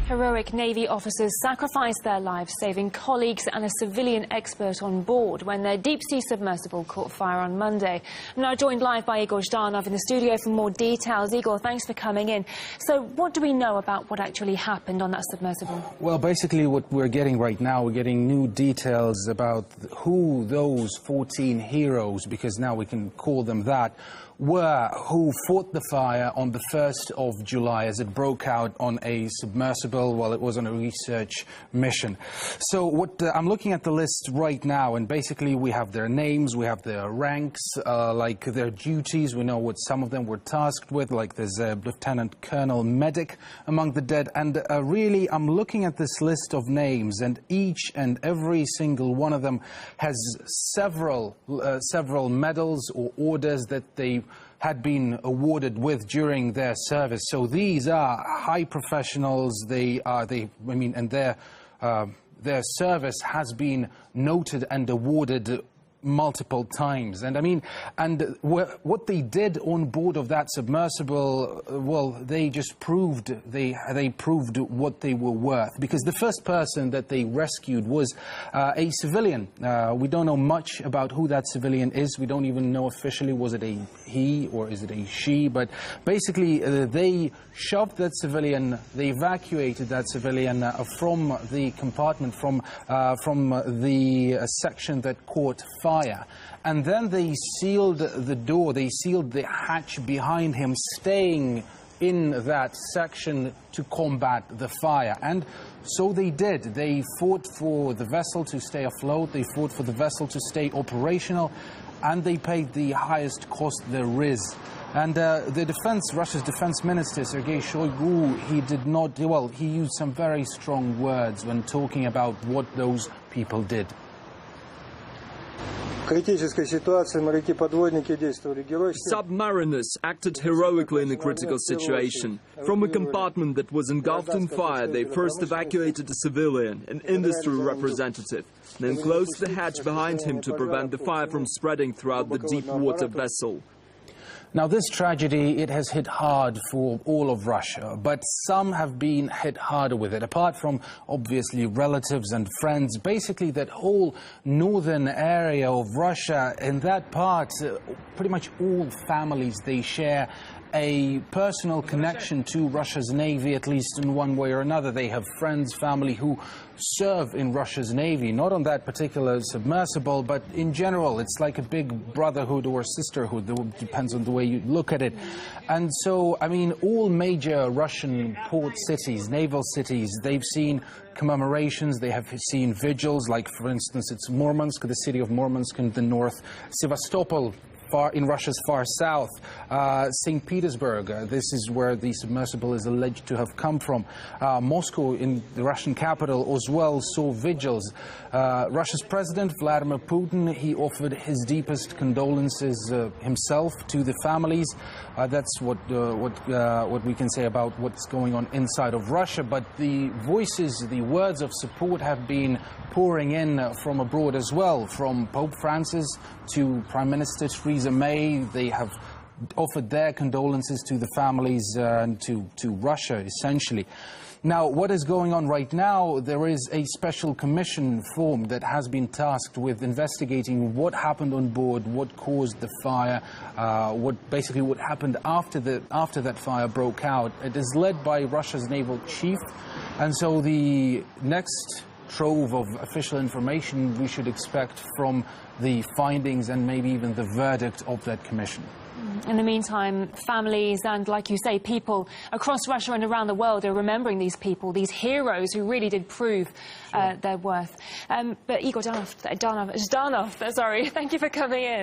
Heroic Navy officers sacrificed their lives, saving colleagues and a civilian expert on board when their deep-sea submersible caught fire on Monday. I'm now joined live by Igor Zhdanov in the studio for more details. Igor, thanks for coming in. So what do we know about what actually happened on that submersible? Well, basically what we're getting right now, we're getting new details about who those 14 heroes, because now we can call them that, were, who fought the fire on the 1st of July as it broke out on a submersible while it was on a research mission. So I'm looking at the list right now, and basically we have their names, we have their ranks, like their duties. We know what some of them were tasked with, like there's a Lieutenant Colonel Medic among the dead. And really, I'm looking at this list of names, and each and every single one of them has several medals or orders that they had been awarded with during their service. So these are high professionals. And their service has been noted and awarded multiple times. And what they did on board of that submersible, well, they just proved, they proved what they were worth, because the first person that they rescued was a civilian. We don't know much about who that civilian is. We don't even know officially, was it a he or is it a she? But basically they shoved that civilian, they evacuated that civilian from the compartment, from the section that caught fire. And then they sealed the door, they sealed the hatch behind him, staying in that section to combat the fire. And so they did. They fought for the vessel to stay afloat, they fought for the vessel to stay operational, and they paid the highest cost there is. And Russia's defense minister, Sergei Shoigu, he did not, well, he used some very strong words when talking about what those people did. Submariners acted heroically in a critical situation. From a compartment that was engulfed in fire, they first evacuated a civilian, an industry representative, then closed the hatch behind him to prevent the fire from spreading throughout the deep-water vessel. Now, this tragedy, it has hit hard for all of Russia, but some have been hit harder with it. Apart from, obviously, relatives and friends, basically that whole northern area of Russia, in that part, pretty much all families, they share a personal connection to Russia's Navy, at least in one way or another. They have friends, family who serve in Russia's Navy, not on that particular submersible, but in general. It's like a big brotherhood or sisterhood. It depends on the way you look at it. And so, all major Russian port cities, naval cities, they've seen commemorations, they have seen vigils, like, for instance, it's Murmansk, the city of Murmansk in the north, Sevastopol, in Russia's far south, St. Petersburg, this is where the submersible is alleged to have come from. Moscow, in the Russian capital, as well, saw vigils. Russia's President Vladimir Putin, he offered his deepest condolences himself to the families. That's what we can say about what's going on inside of Russia. But the voices, the words of support have been pouring in from abroad as well, from Pope Francis to Prime Minister Theresa May. They have offered their condolences to the families and to Russia, essentially. Now, what is going on right now, there is a special commission formed that has been tasked with investigating what happened on board, what caused the fire, what happened after that fire broke out. It is led by Russia's naval chief, and so the next trove of official information we should expect from the findings and maybe even the verdict of that commission. In the meantime, families and, like you say, people across Russia and around the world are remembering these people, these heroes who really did prove their worth. But Igor Zhdanov, sorry, thank you for coming in.